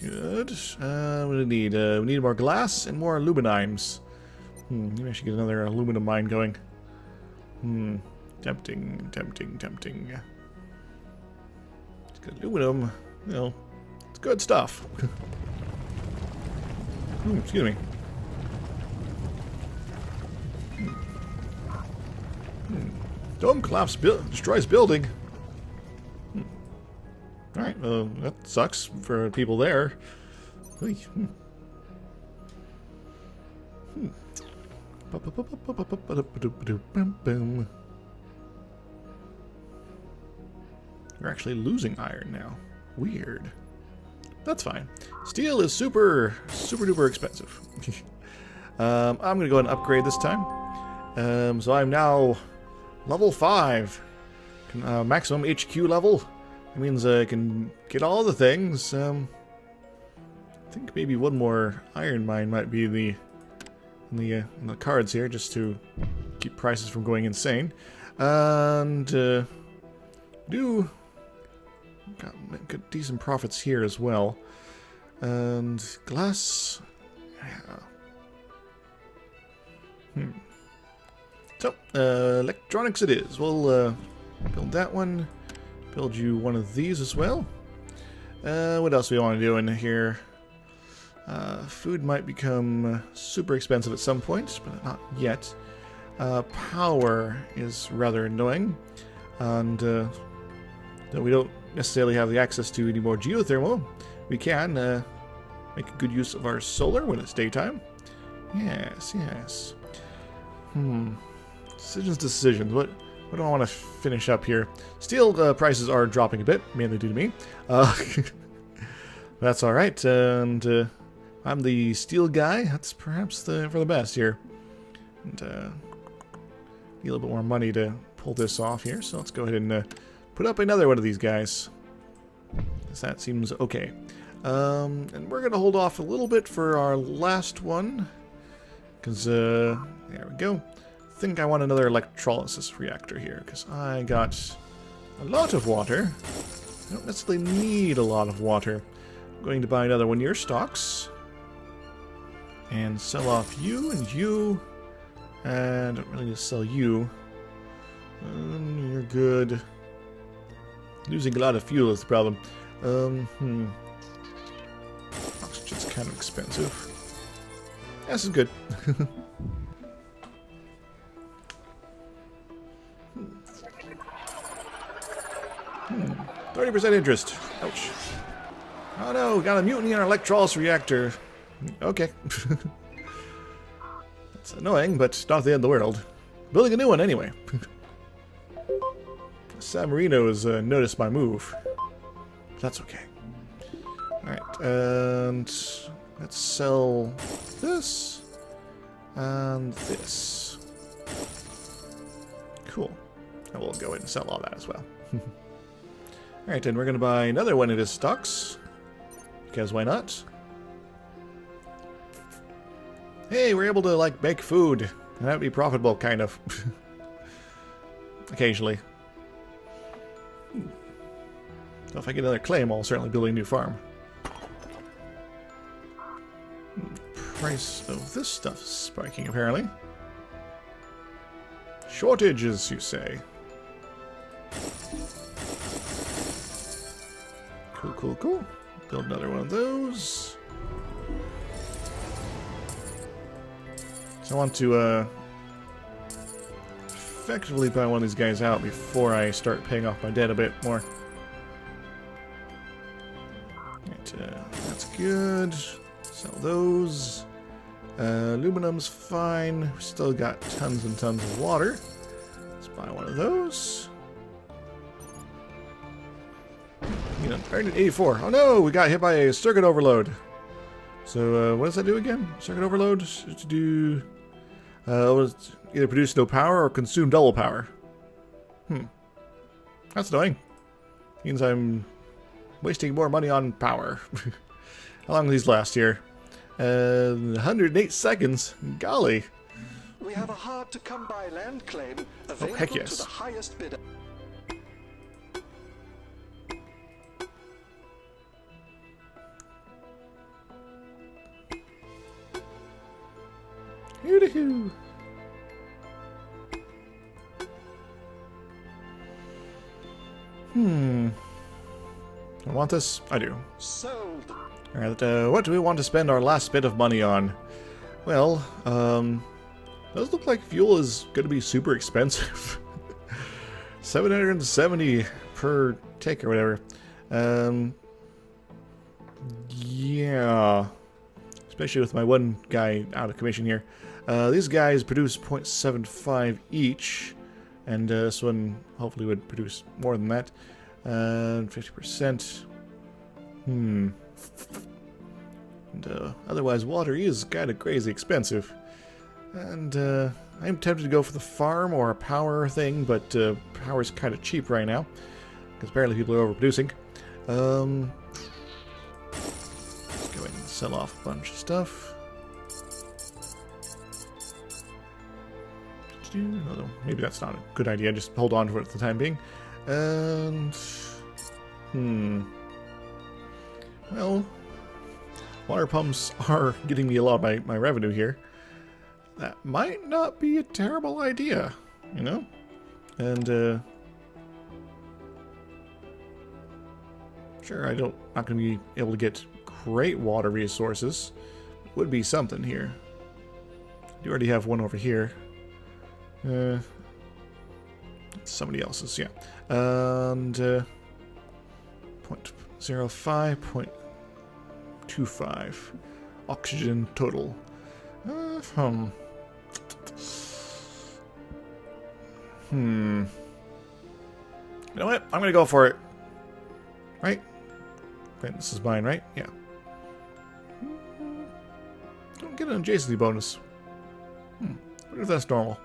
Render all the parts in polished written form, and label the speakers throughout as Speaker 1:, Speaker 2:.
Speaker 1: Good. What do we need? We need more glass and more aluminiums. Maybe I should get another aluminum mine going. Tempting, tempting, tempting. It's good aluminum. You know, it's good stuff. Excuse me. Dome collapse destroys building. Alright, well, that sucks for people there. We're actually losing iron now. Weird. That's fine. Steel is super duper expensive. I'm gonna go ahead and upgrade this time. So I'm now level 5. Maximum HQ level. That means I can get all the things. I think maybe one more iron mine might be in the cards here, just to keep prices from going insane. And do got good, decent profits here as well. And glass. Yeah. So electronics it is. We'll build that one. Build you one of these as well. What else do we want to do in here? Food might become super expensive at some point, but not yet. Power is rather annoying, and though we don't necessarily have the access to any more geothermal, we can make a good use of our solar when it's daytime. Yes, yes. Decisions. What do I want to finish up here? Steel prices are dropping a bit, mainly due to me. That's alright, and I'm the steel guy. That's perhaps for the best here. And need a little bit more money to pull this off here, so let's go ahead and put up another one of these guys. That seems okay. And we're going to hold off a little bit for our last one, because, there we go. I think I want another electrolysis reactor here, because I got a lot of water. I don't necessarily need a lot of water. I'm going to buy another one of your stocks. And sell off you and you. And I don't really need to sell you. You're good. Losing a lot of fuel is the problem. Oxygen's kind of expensive. This is good. 30% interest. Ouch. Oh no, got a mutiny in our electrolysis reactor. Okay. That's annoying, but not the end of the world. Building a new one anyway. San Marino has noticed my move. That's okay. Alright, and let's sell this and this. Cool. And we'll go ahead and sell all that as well. Alright, and we're going to buy another one of his stocks. Because why not? Hey, we're able to, like, make food. And that would be profitable, kind of. Occasionally. So if I get another claim, I'll certainly build a new farm. Price of this stuff is spiking, apparently. Shortages, you say? Cool, cool, cool. Build another one of those. So I want to effectively buy one of these guys out before I start paying off my debt a bit more. Right, that's good. Sell those. Aluminum's fine. We still got tons and tons of water. Let's buy one of those. You know, 84. Oh no, we got hit by a circuit overload. So what does that do again? Circuit overload to do either produce no power or consume double power. That's annoying. Means I'm wasting more money on power. How long do these last here? 108 seconds. Golly.
Speaker 2: We have a hard to come by land claim available
Speaker 1: heck yes.
Speaker 2: to the highest bidder.
Speaker 1: Hoo-dee-hoo. I want this? I do.
Speaker 2: Sold.
Speaker 1: Alright, what do we want to spend our last bit of money on? Well, does look like fuel is going to be super expensive. 770 per tick or whatever. Yeah. Especially with my one guy out of commission here. These guys produce 0.75 each. And this one hopefully would produce more than that. 50%. And, otherwise, water is kind of crazy expensive. And I'm tempted to go for the farm or a power thing, but power is kind of cheap right now. Because apparently people are overproducing. Let's go ahead and sell off a bunch of stuff. Although maybe that's not a good idea. Just hold on to it for the time being. And well, water pumps are getting me a lot of my revenue here. That might not be a terrible idea, you know. And sure, not going to be able to get great water resources. Would be something here. You already have one over here. Somebody else's, yeah. And 0.05, 0.25 oxygen total. You know what? I'm gonna go for it. Right? Wait, this is mine, right? Yeah. Don't get an adjacency bonus. What if that's normal?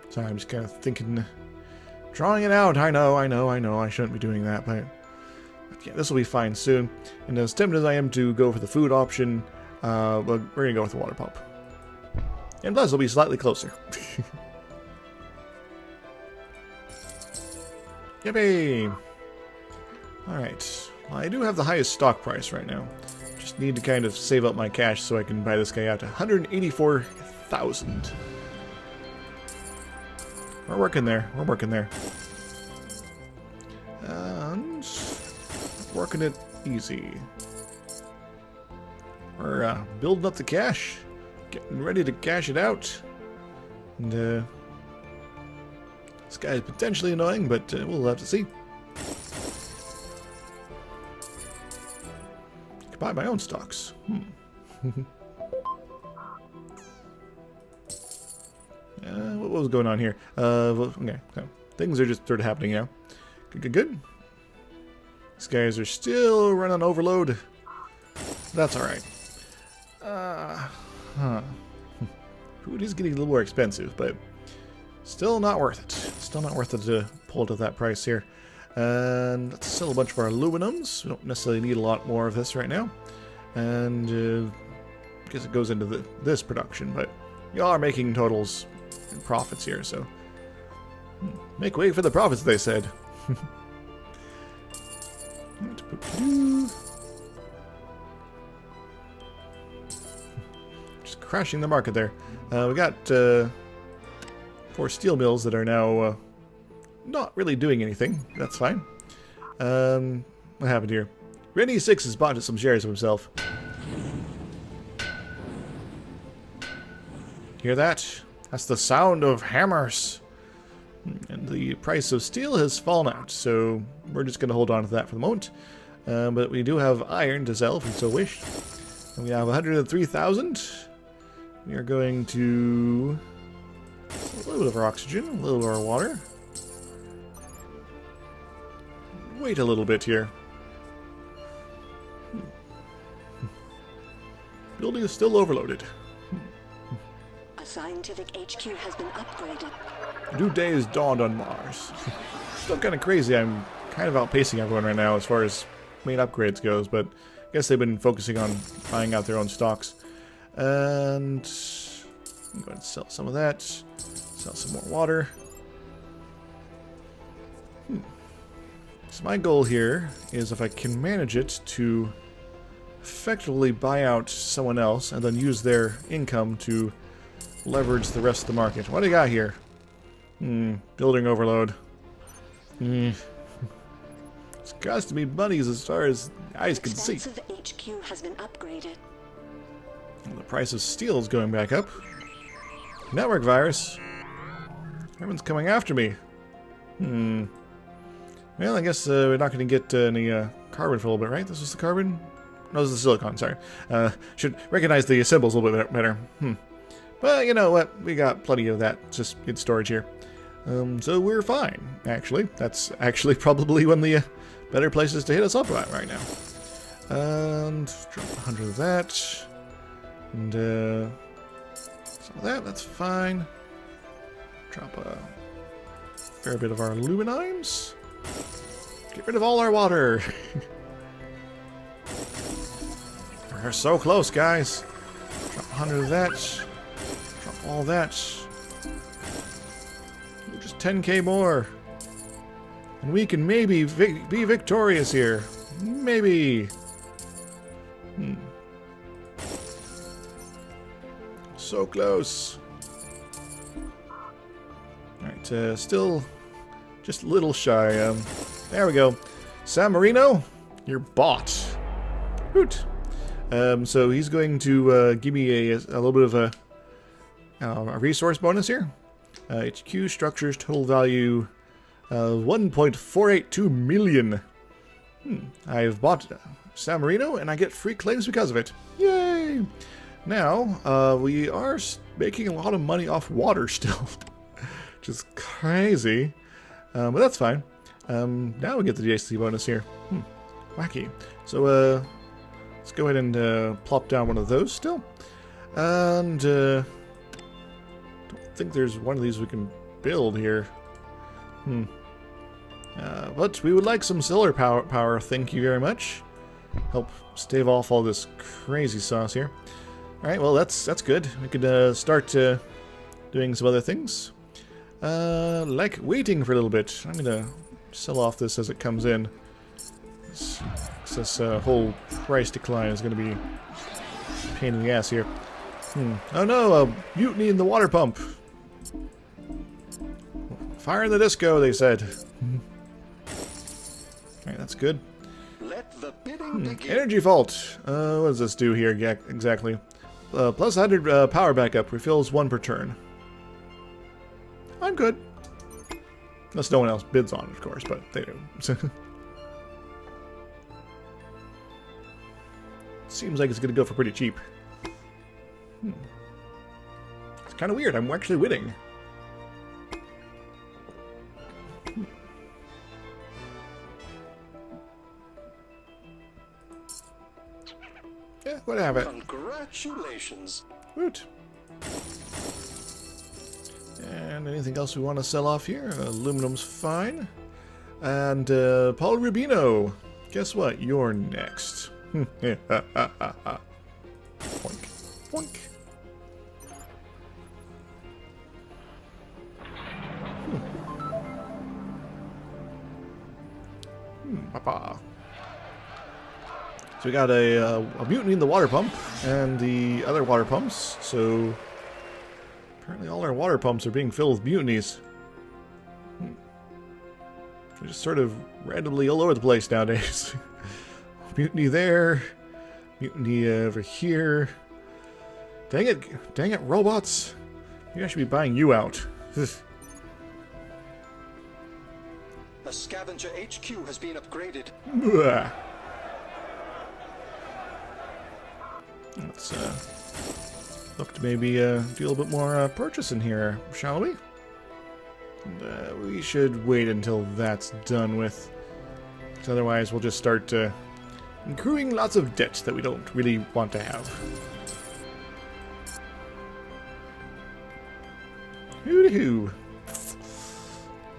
Speaker 1: Sorry, I'm just kind of thinking, drawing it out. I know, I shouldn't be doing that, but yeah, this will be fine soon. And as tempted as I am to go for the food option, but we're gonna go with the water pump. And plus, it'll be slightly closer. Yippee! Alright, well, I do have the highest stock price right now. Just need to kind of save up my cash so I can buy this guy out to 184,000. We're working there. We're working there. And working it easy. We're building up the cash. Getting ready to cash it out. And this guy is potentially annoying, but we'll have to see. I can buy my own stocks. What was going on here? Okay, so things are just sort of happening now. Good. These guys are still running overload. That's alright. Food is getting a little more expensive, but still not worth it. Still not worth it to pull it at that price here. And let's sell a bunch of our aluminums. We don't necessarily need a lot more of this right now. And I guess it goes into this production, but y'all are making totals and profits here, so make way for the profits, they said. Just crashing the market there. We got 4 steel mills that are now not really doing anything. That's fine. What happened here? Izixs has bought some shares of himself. Hear that? That's the sound of hammers. And the price of steel has fallen out, so we're just going to hold on to that for the moment. But we do have iron to sell if we so wish. And we have 103,000. We are going to a little bit of our oxygen, a little bit of our water. Wait a little bit here. Building is still overloaded.
Speaker 3: A scientific HQ has been upgraded.
Speaker 1: New day has dawned on Mars. Still kind of crazy. I'm kind of outpacing everyone right now as far as main upgrades goes, but I guess they've been focusing on buying out their own stocks. And I'm going to sell some of that. Sell some more water. So my goal here is if I can manage it to effectively buy out someone else and then use their income to leverage the rest of the market. What do you got here? Building overload. It's got to be bunnies as far as eyes can see.
Speaker 3: Expansive HQ has been upgraded.
Speaker 1: And the price of steel is going back up. Network virus. Everyone's coming after me. Well, I guess we're not going to get any carbon for a little bit, right? This is the carbon? No, this is the silicon, sorry. Should recognize the symbols a little bit better. But you know what? We got plenty of that just in storage here. So we're fine, actually. That's actually probably one of the better places to hit us up at right now. And drop 100 of that. And some of that, that's fine. Drop a fair bit of our aluminiums. Get rid of all our water. We're so close, guys. Drop 100 of that. Drop all that. Just 10k more. And we can maybe be victorious here. Maybe. So close. Alright, still just a little shy. There we go. San Marino, you're bought. Hoot. So he's going to give me a little bit of a resource bonus here. HQ structures total value 1.482 million. I've bought San Marino and I get free claims because of it. Yay! Now we are making a lot of money off water still, which is crazy. But that's fine. Now we get the JC bonus here. Wacky. So let's go ahead and plop down one of those still. And don't think there's one of these we can build here. But we would like some solar power. Thank you very much. Help stave off all this crazy sauce here. All right. Well, that's good. We could start doing some other things. Like waiting for a little bit. I'm gonna sell off this as it comes in. This whole price decline is gonna be a pain in the ass here. Oh no, a mutiny in the water pump. Fire in the disco, they said. Alright, that's good.
Speaker 2: Let the bidding begin.
Speaker 1: Energy vault. What does this do here exactly? Plus 100 power backup. Refills 1 per turn. I'm good. Unless no one else bids on it, of course, but they do. Seems like it's going to go for pretty cheap. It's kind of weird. I'm actually winning. Yeah, whatever.
Speaker 2: Congratulations.
Speaker 1: Woot. And anything else we want to sell off here? Aluminum's fine. And Paul Rubino, guess what? You're next. Boink. Boink. Papa. So we got a mutiny in the water pump and the other water pumps. So apparently all our water pumps are being filled with mutinies. They're just sort of randomly all over the place nowadays. Mutiny there. Mutiny over here. Dang it, robots. Maybe I should be buying you out.
Speaker 2: A scavenger HQ has been upgraded.
Speaker 1: Let's look to maybe do a little bit more purchasing here, shall we? And, we should wait until that's done with. Because otherwise we'll just start accruing lots of debt that we don't really want to have. Hoo-hoo.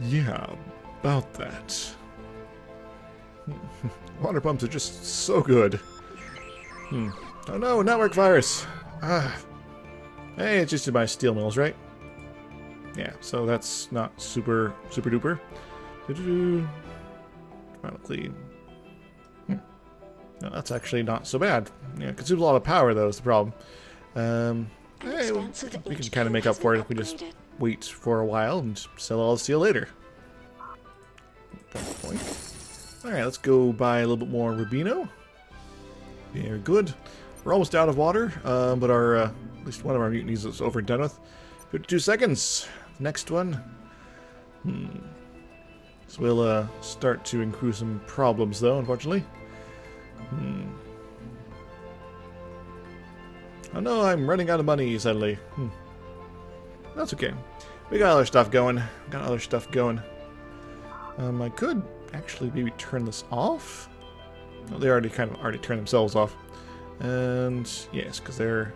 Speaker 1: Yeah, about that. Water pumps are just so good. Oh no, network virus! Hey, it's just in my steel mills, right? Yeah, so that's not super duper. Final clean. No, that's actually not so bad. Yeah, it consumes a lot of power, though, is the problem. Hey, we can kind of make up for it if we just wait for a while and sell all the steel later. Alright, let's go buy a little bit more Rubino. Very good. We're almost out of water, but our at least one of our mutinies is over and done with. 52 seconds. Next one. So we'll start to include some problems, though, unfortunately. Oh no, I'm running out of money suddenly. That's okay. We got other stuff going. I could actually maybe turn this off. Oh, they already turned themselves off. And yes, because they're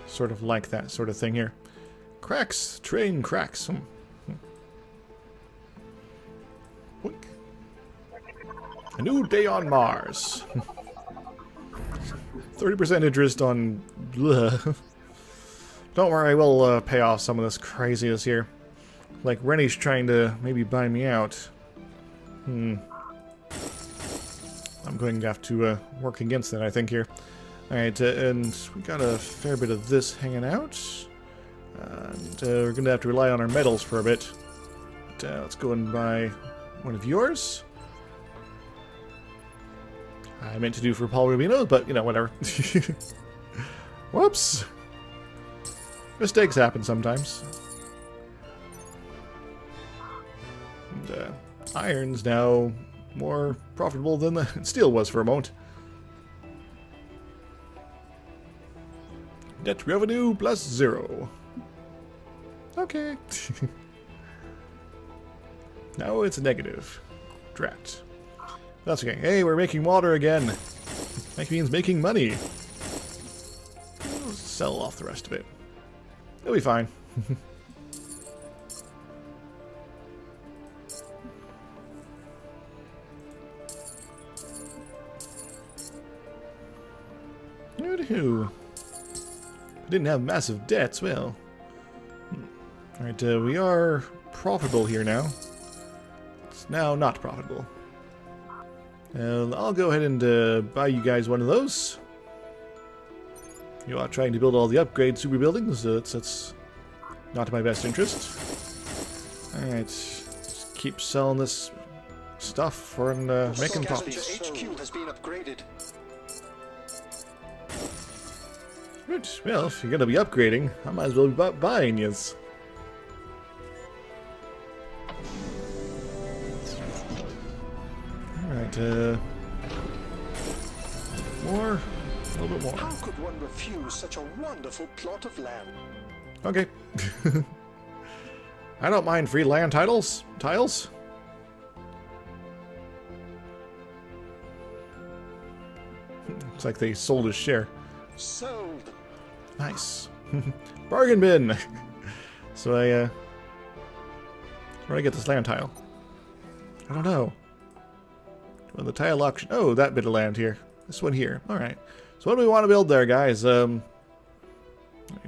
Speaker 1: sort of like that sort of thing here. Cracks, train cracks. A new day on Mars. 30% interest on... Bleh. Don't worry, we'll pay off some of this craziness here. Like, Rennie's trying to maybe buy me out. I'm going to have to work against that, I think, here. Alright, and we got a fair bit of this hanging out. And we're going to have to rely on our metals for a bit. But, let's go and buy one of yours. I meant to do for Paul Rubino, but, you know, whatever. Whoops! Mistakes happen sometimes. And, iron's now more profitable than the steel was for a moment. Net revenue plus 0. Okay. Now it's negative. Drat. That's okay. Hey, we're making water again. That means making money. We'll sell off the rest of it. It'll be fine. Who didn't have massive debts, well. Alright, we are profitable here now. It's now not profitable. I'll go ahead and buy you guys one of those. You are trying to build all the upgrade super buildings, that's not in my best interest. Alright, just keep selling this stuff for making profits.
Speaker 2: HQ has been upgraded.
Speaker 1: Good. Well, if you're going to be upgrading, I might as well be buying yous. Alright, more. A little bit more.
Speaker 2: How could one refuse such a wonderful plot of land?
Speaker 1: Okay. I don't mind free land tiles. Looks like they sold his share.
Speaker 2: Sold.
Speaker 1: Nice. Bargain bin! So where do I get this land tile? I don't know. Well, the tile auction. Oh, that bit of land here. This one here. Alright. So what do we want to build there, guys? None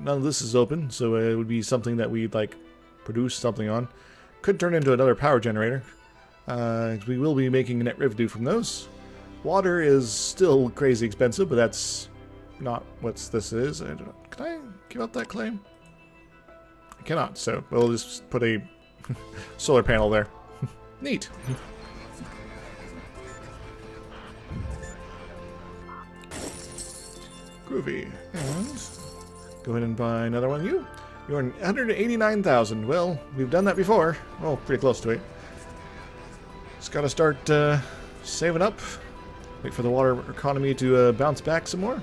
Speaker 1: of this is open, so it would be something that we'd, like, produce something on. Could turn into another power generator. We will be making net revenue from those. Water is still crazy expensive, but that's not what this is. I don't know. Can I give up that claim? I cannot, so we'll just put a solar panel there. Neat. Groovy. And go ahead and buy another one of you. You're 189,000. Well, we've done that before. Oh, pretty close to it. Just gotta start saving up. Wait for the water economy to bounce back some more.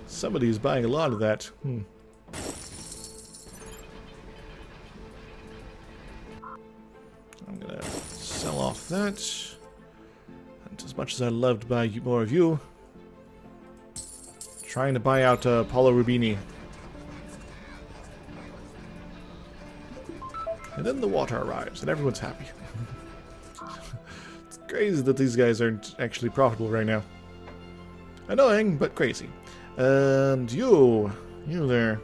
Speaker 1: Somebody's buying a lot of that. I'm gonna sell off that. And as much as I'd love to buy more of you, trying to buy out Paulo Rubini. And then the water arrives, and everyone's happy. It's crazy that these guys aren't actually profitable right now. Annoying, but crazy. And you there,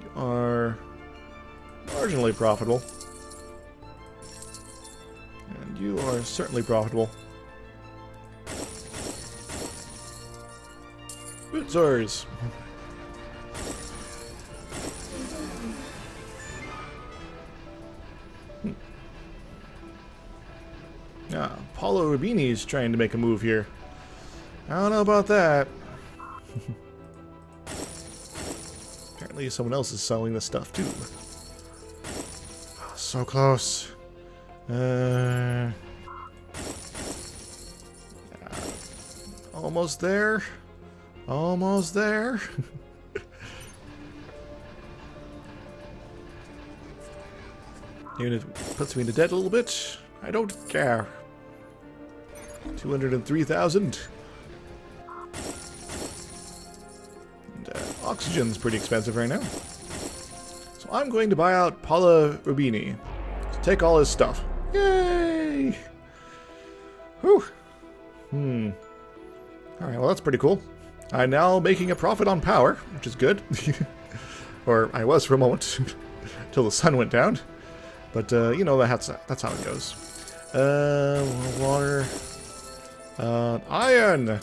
Speaker 1: you are marginally profitable. And you are certainly profitable. Bootzers. Yeah, Paulo Rubini's trying to make a move here. I don't know about that. Apparently someone else is selling this stuff too. So close. Almost there. Almost there. Even if it puts me into debt a little bit, I don't care. 203,000. And oxygen's pretty expensive right now. So I'm going to buy out Paolo Rubini. So take all his stuff. Yay! Whew. Alright, well that's pretty cool. I'm now making a profit on power, which is good. Or I was for a moment. Until the sun went down. But, you know, that's how it goes. Water. Iron! And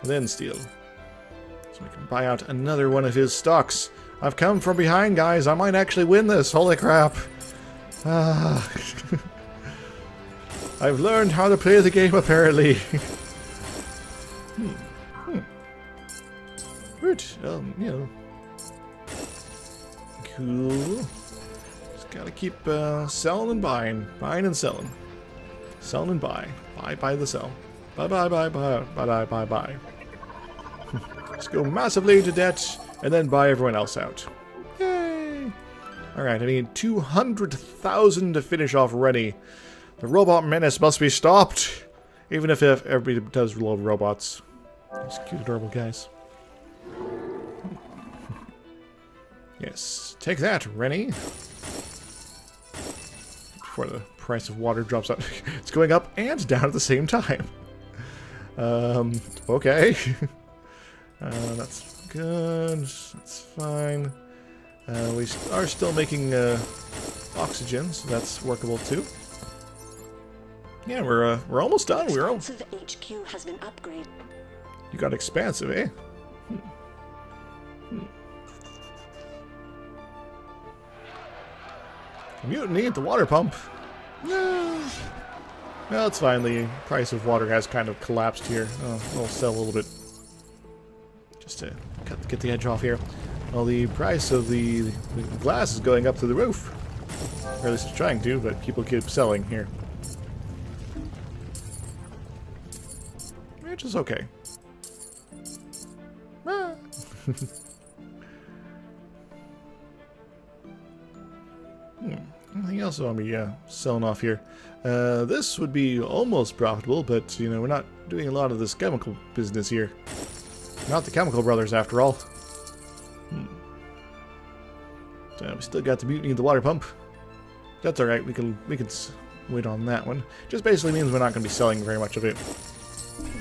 Speaker 1: then steel. So we can buy out another one of his stocks. I've come from behind, guys. I might actually win this. Holy crap. I've learned how to play the game, apparently. Good. You know. Cool. Just gotta keep selling and buying. Buying and selling. Selling and buy. Buy the sell. Buy. Let's go massively into debt and then buy everyone else out. Yay! Alright, I need 200,000 to finish off Rennie. The robot menace must be stopped. Even if everybody does love robots. These cute, adorable guys. Yes. Take that, Rennie. Before the price of water drops out. It's going up and down at the same time. Okay. That's good. That's fine. We are still making oxygen, so that's workable too. Yeah, we're almost done.
Speaker 3: Expansive HQ has been upgraded.
Speaker 1: You got expansive, eh? Mutiny at the water pump. No. Well, it's fine. The price of water has kind of collapsed here. We'll sell a little bit. Just to get the edge off here. Well, the price of the glass is going up to the roof. Or at least it's trying to, but people keep selling here. Which is okay. Ah. Anything else I want to be selling off here? This would be almost profitable, but you know we're not doing a lot of this chemical business here. Not the Chemical Brothers, after all. We still got the mutiny of the water pump. That's all right. We can wait on that one. Just basically means we're not going to be selling very much of it.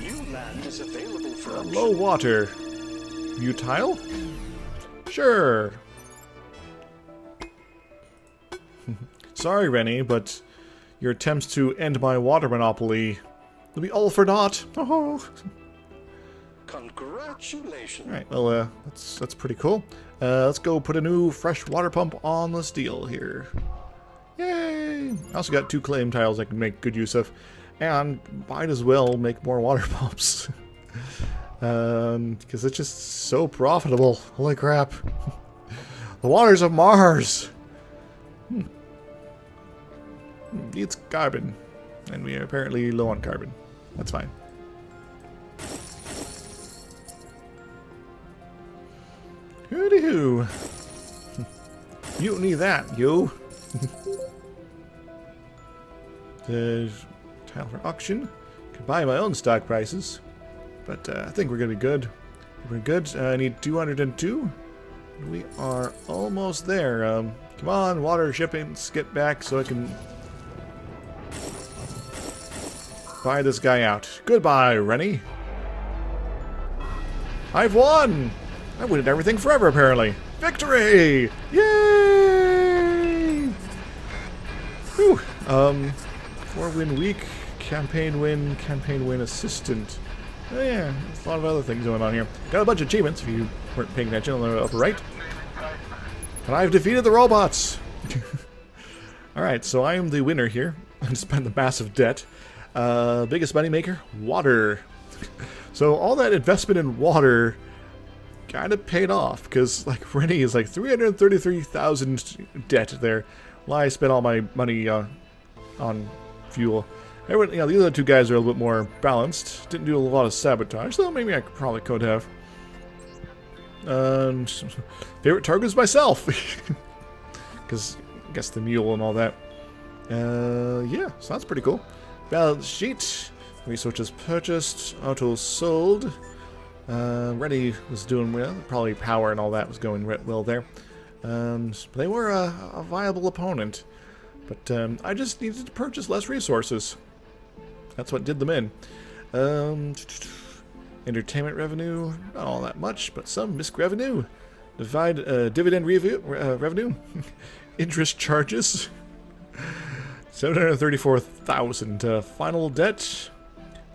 Speaker 2: New land is available for
Speaker 1: Low water. Butyl? Sure. Sorry, Rennie, but your attempts to end my water monopoly will be all for naught. Oh.
Speaker 2: Congratulations.
Speaker 1: Alright, well, that's pretty cool. Let's go put a new fresh water pump on the steel here. Yay! I also got 2 claim tiles I can make good use of. And might as well make more water pumps. Because it's just so profitable. Holy crap. The waters of Mars! It's carbon. And we are apparently low on carbon. That's fine. Hooty-hoo. Mutiny that, yo. There's tile for auction. Could buy my own stock prices. But I think we're going to be good. We're good. I need 202. We are almost there. Come on, water shipping. Let's get back so I can buy this guy out. Goodbye, Rennie. I've won! I win at everything forever, apparently. Victory! Yay! Whew. 4-win week, campaign win assistant. Oh yeah, there's a lot of other things going on here. Got a bunch of achievements if you weren't paying attention on the upper right. And I've defeated the robots! Alright, so I am the winner here. I spent the massive debt. Biggest moneymaker? Water. So all that investment in water kind of paid off, because like Rennie is like 333,000 debt there. Well, I spent all my money on fuel. Everyone, you know, the other two guys are a little bit more balanced. Didn't do a lot of sabotage, though maybe I probably could have. And favorite target is myself, because I guess the mule and all that. Yeah, so that's pretty cool. Balance sheet, resources purchased, autos sold. Rennie was doing well, probably power and all that was going well there. They were a viable opponent, but I just needed to purchase less resources. That's what did them in. Entertainment revenue, not all that much, but some. MISC revenue, dividend revenue, interest charges, 734,000. Final debt,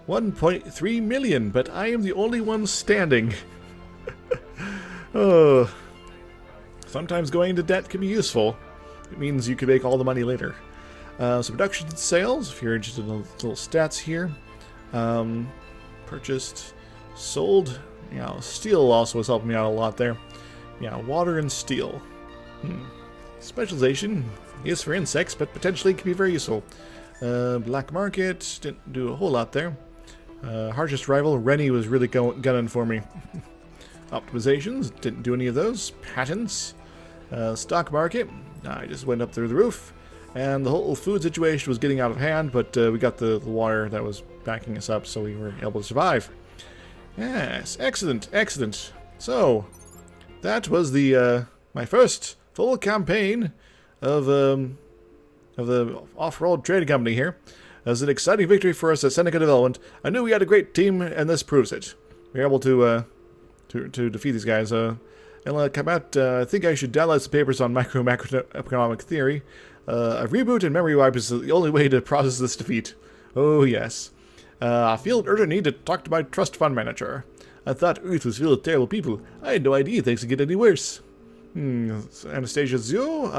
Speaker 1: 1.3 million, but I am the only one standing. Oh, sometimes going into debt can be useful. It means you can make all the money later. So production and sales, if you're interested in the little stats here. Purchased, sold. Yeah, steel also was helping me out a lot there. Yeah, water and steel. Specialization is for insects, but potentially can be very useful. Black market, didn't do a whole lot there. Harshest rival, Rennie was really gunning for me. Optimizations, didn't do any of those. Patents. Stock market, I just went up through the roof. And the whole food situation was getting out of hand, but we got the water that was backing us up, so we were able to survive. Yes, excellent, excellent. So, that was the my first full campaign of the Offworld Trading Company here. It was an exciting victory for us at Seneca Development. I knew we had a great team, and this proves it. We were able to defeat these guys. And come out, I think I should download some papers on macroeconomic theory. A reboot and memory wipe is the only way to process this defeat. Oh, yes. I feel an urgent need to talk to my trust fund manager. I thought Earth was filled with terrible people. I had no idea things could get any worse. Anastasia Zio,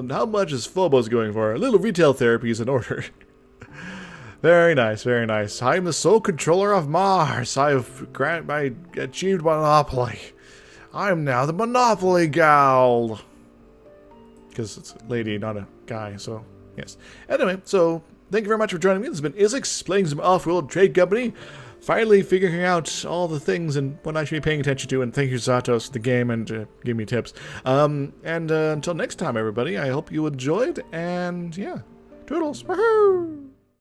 Speaker 1: how much is Phobos going for? A little retail therapy is in order. Very nice, very nice. I am the sole controller of Mars. I achieved monopoly. I am now the Monopoly gal. Because it's a lady, not a guy, so yes. Anyway, so thank you very much for joining me. This has been Izixs playing some Offworld Trade Company. Finally figuring out all the things and what I should be paying attention to. And thank you, Zautos, for the game and giving me tips. Until next time, everybody, I hope you enjoyed. And yeah, toodles. Woohoo!